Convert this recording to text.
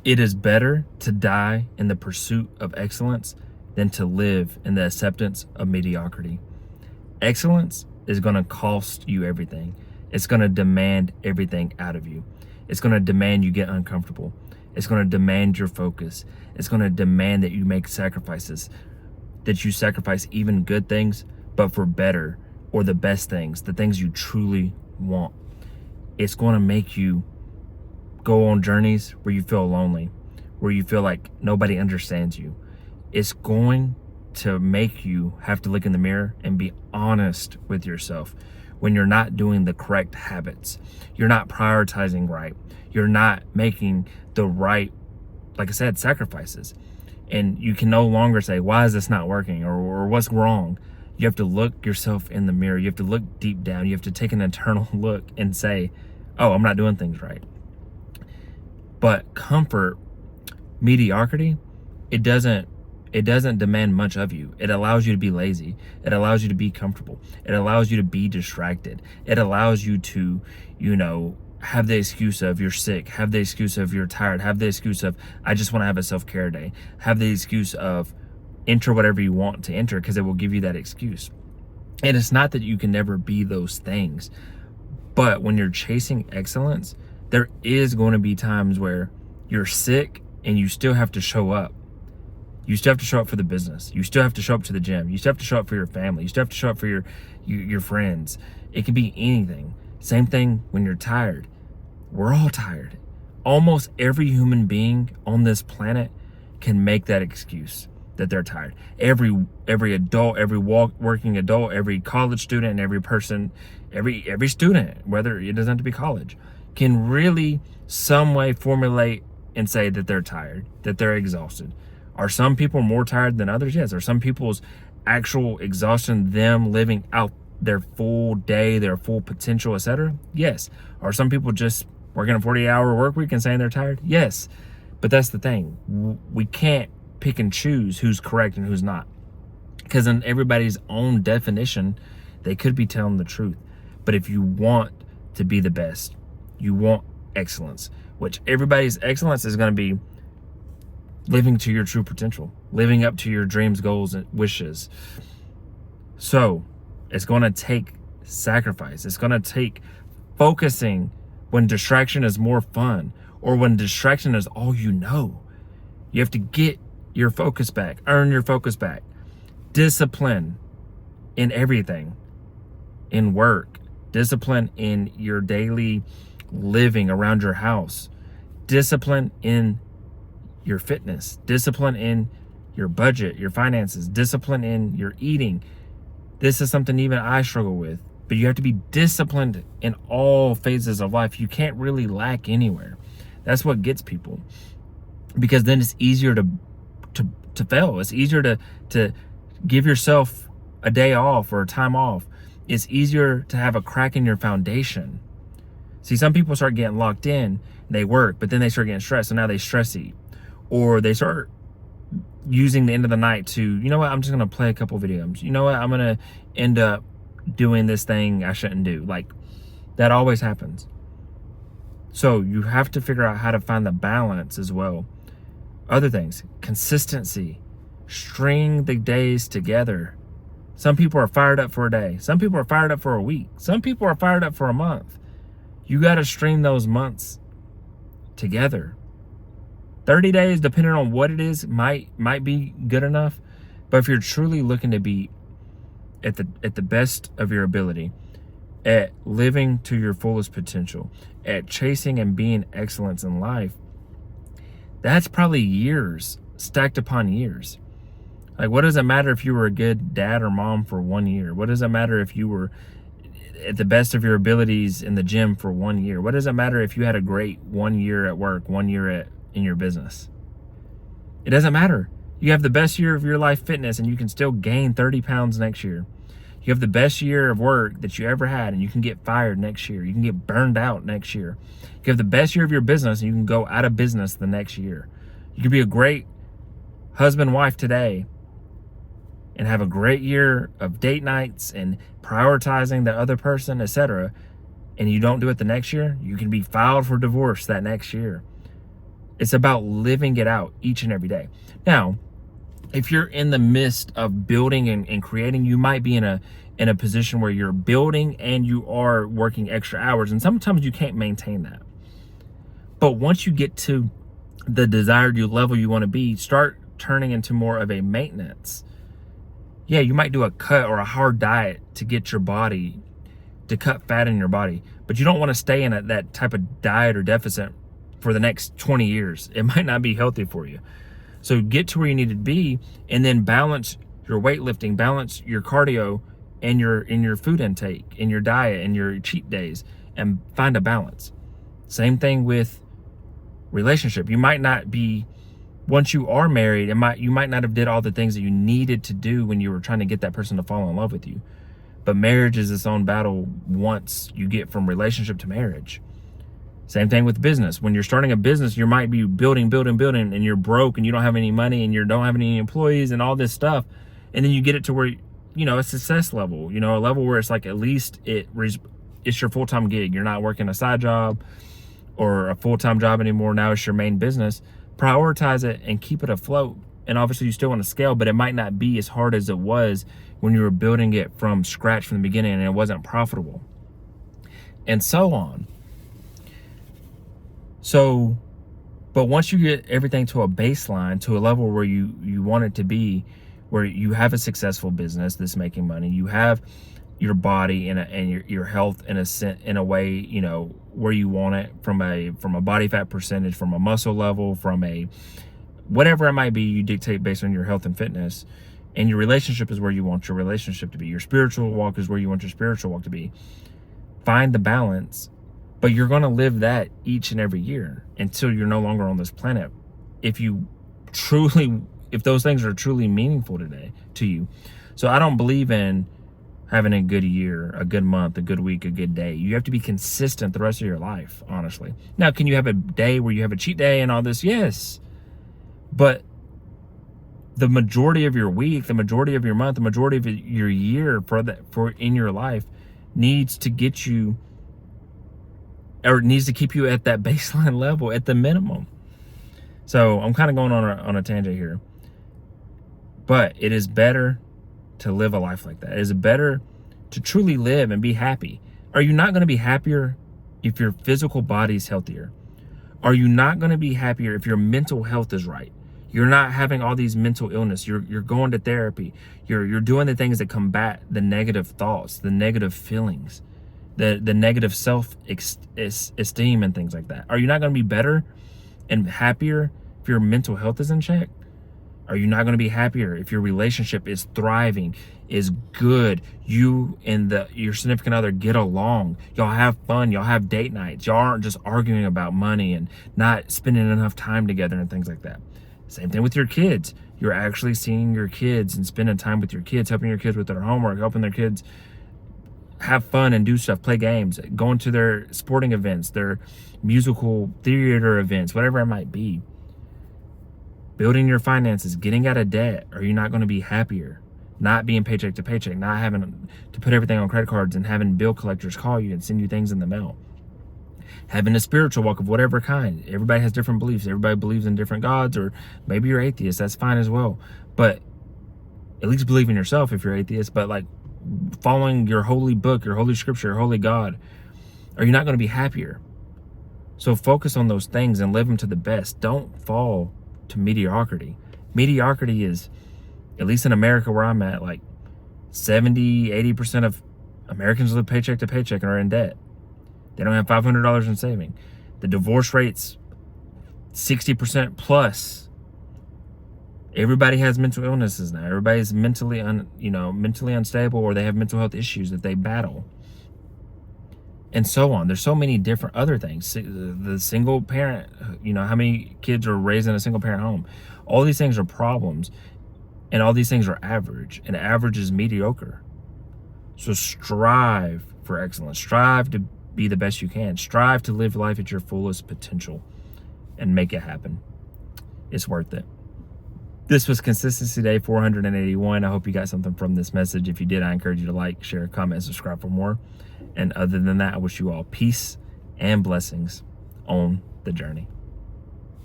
It is better to die in the pursuit of excellence than to live in the acceptance of mediocrity. Excellence is going to cost you everything. It's going to demand everything out of you. It's going to demand you get uncomfortable. It's going to demand your focus. It's going to demand that you make sacrifices, that you sacrifice even good things, but for better or the best things, the things you truly want. It's going to make you go on journeys where you feel lonely, where you feel like nobody understands you. It's going to make you have to look in the mirror and be honest with yourself when you're not doing the correct habits. You're not prioritizing right. You're not making the right, like I said, sacrifices. And you can no longer say, why is this not working, or what's wrong? You have to look yourself in the mirror. You have to look deep down. You have to take an internal look and say, oh, I'm not doing things right. But comfort, mediocrity, it doesn't demand much of you. It allows you to be lazy. It allows you to be comfortable. It allows you to be distracted. It allows you to, have the excuse of you're sick, have the excuse of you're tired, have the excuse of I just want to have a self-care day, have the excuse of enter whatever you want to enter, because it will give you that excuse. And it's not that you can never be those things, but when you're chasing excellence, there is going to be times where you're sick and you still have to show up. You still have to show up for the business. You still have to show up to the gym. You still have to show up for your family. You still have to show up for your friends. It can be anything. Same thing when you're tired. We're all tired. Almost every human being on this planet can make that excuse that they're tired. Every adult, every working adult, every college student, and every person, every student, whether it doesn't have to be college, can really some way formulate and say that they're tired, that they're exhausted. Are some people more tired than others? Yes. Are some people's actual exhaustion them living out their full day, their full potential, etc.? Yes. Are some people just working a 40-hour work week and saying they're tired? Yes. But that's the thing. We can't pick and choose who's correct and who's not, because in everybody's own definition, they could be telling the truth. But if you want to be the best, you want excellence, which everybody's excellence is going to be living to your true potential, living up to your dreams, goals, and wishes. So it's going to take sacrifice. It's going to take focusing when distraction is more fun, or when distraction is all you know. You have to get your focus back, earn your focus back. Discipline in everything, in work, discipline in your daily living around your house, discipline in your fitness, discipline in your budget, your finances, discipline in your eating. This is something even I struggle with, but you have to be disciplined in all phases of life. You can't really lack anywhere. That's what gets people, because then it's easier to fail. It's easier to give yourself a day off or a time off. It's easier to have a crack in your foundation. See, some people start getting locked in, they work, but then they start getting stressed, so now they stress eat. Or they start using the end of the night to, I'm just going to play a couple videos. I'm going to end up doing this thing I shouldn't do. Like, that always happens. So you have to figure out how to find the balance as well. Other things, consistency, string the days together. Some people are fired up for a day. Some people are fired up for a week. Some people are fired up for a month. You got to string those months together. 30 days, depending on what it is, might be good enough. But if you're truly looking to be at the best of your ability, at living to your fullest potential, at chasing and being excellence in life, that's probably years stacked upon years. Like, what does it matter if you were a good dad or mom for 1 year? What does it matter if you were at the best of your abilities in the gym for 1 year? What does it matter if you had a great 1 year at work, 1 year in your business? It doesn't matter. You have the best year of your life fitness and you can still gain 30 pounds next year. You have the best year of work that you ever had and you can get fired next year. You can get burned out next year. You have the best year of your business and you can go out of business the next year. You could be a great husband, wife today and have a great year of date nights and prioritizing the other person, etc. And you don't do it the next year, you can be filed for divorce that next year. It's about living it out each and every day. Now, if you're in the midst of building and creating, you might be in a position where you're building and you are working extra hours, and sometimes you can't maintain that. But once you get to the desired level you want to be, start turning into more of a maintenance. Yeah, you might do a cut or a hard diet to get your body to cut fat in your body, but you don't want to stay in that type of diet or deficit for the next 20 years. It might not be healthy for you. So get to where you need to be, and then balance your weightlifting, balance your cardio, and your food intake, and your diet, and your cheat days, and find a balance. Same thing with relationship. You might not be, once you are married, you might not have did all the things that you needed to do when you were trying to get that person to fall in love with you. But marriage is its own battle once you get from relationship to marriage. Same thing with business. When you're starting a business, you might be building, and you're broke and you don't have any money and you don't have any employees and all this stuff. And then you get it to where, a success level, a level where it's like at least it's your full-time gig. You're not working a side job or a full-time job anymore. Now it's your main business. Prioritize it and keep it afloat. And obviously you still want to scale, but it might not be as hard as it was when you were building it from scratch from the beginning and it wasn't profitable. And so on. So, but once you get everything to a baseline, to a level where you want it to be, where you have a successful business that's making money, you have your body and your health in a way, where you want it from a body fat percentage, from a muscle level, from a whatever it might be, you dictate based on your health and fitness. And your relationship is where you want your relationship to be. Your spiritual walk is where you want your spiritual walk to be. Find the balance. But you're going to live that each and every year until you're no longer on this planet. If those things are truly meaningful today to you. So I don't believe in having a good year, a good month, a good week, a good day. You have to be consistent the rest of your life, honestly. Now, can you have a day where you have a cheat day and all this? Yes. But the majority of your week, the majority of your month, the majority of your year for in your life needs to get you, or it needs to keep you at that baseline level at the minimum. So I'm kind of going on a tangent here, but it is better to live a life like that. It is better to truly live and be happy. Are you not going to be happier if your physical body is healthier? Are you not going to be happier if your mental health is right? You're not having all these mental illness. You're going to therapy. You're doing the things that combat the negative thoughts, the negative feelings, the negative self-esteem and things like that. Are you not going to be better and happier if your mental health is in check? Are you not going to be happier if your relationship is thriving, is good, you and your significant other get along, y'all have fun, y'all have date nights, y'all aren't just arguing about money and not spending enough time together and things like that? Same thing with your kids. You're actually seeing your kids and spending time with your kids, helping your kids with their homework, helping their kids have fun and do stuff, play games, going to their sporting events, their musical theater events, whatever it might be. Building your finances, getting out of debt. Are you not going to be happier? Not being paycheck to paycheck, not having to put everything on credit cards and having bill collectors call you and send you things in the mail. Having a spiritual walk of whatever kind. Everybody has different beliefs. Everybody believes in different gods, or maybe you're atheist. That's fine as well. But at least believe in yourself if you're atheist. But like following your holy book, your holy scripture, your holy God, are you not going to be happier? So focus on those things and live them to the best. Don't fall to mediocrity. Mediocrity is, at least in America where I'm at, like 70-80% of Americans live paycheck to paycheck and are in debt. They don't have $500 in saving. The divorce rate's 60% plus. Everybody has mental illnesses now. Everybody's mentally unstable, or they have mental health issues that they battle, and so on. There's so many different other things. The single parent, how many kids are raised in a single parent home? All these things are problems, and all these things are average, and average is mediocre. So strive for excellence. Strive to be the best you can. Strive to live life at your fullest potential and make it happen. It's worth it. This was Consistency Day 481. I hope you got something from this message. If you did, I encourage you to like, share, comment, and subscribe for more. And other than that, I wish you all peace and blessings on the journey.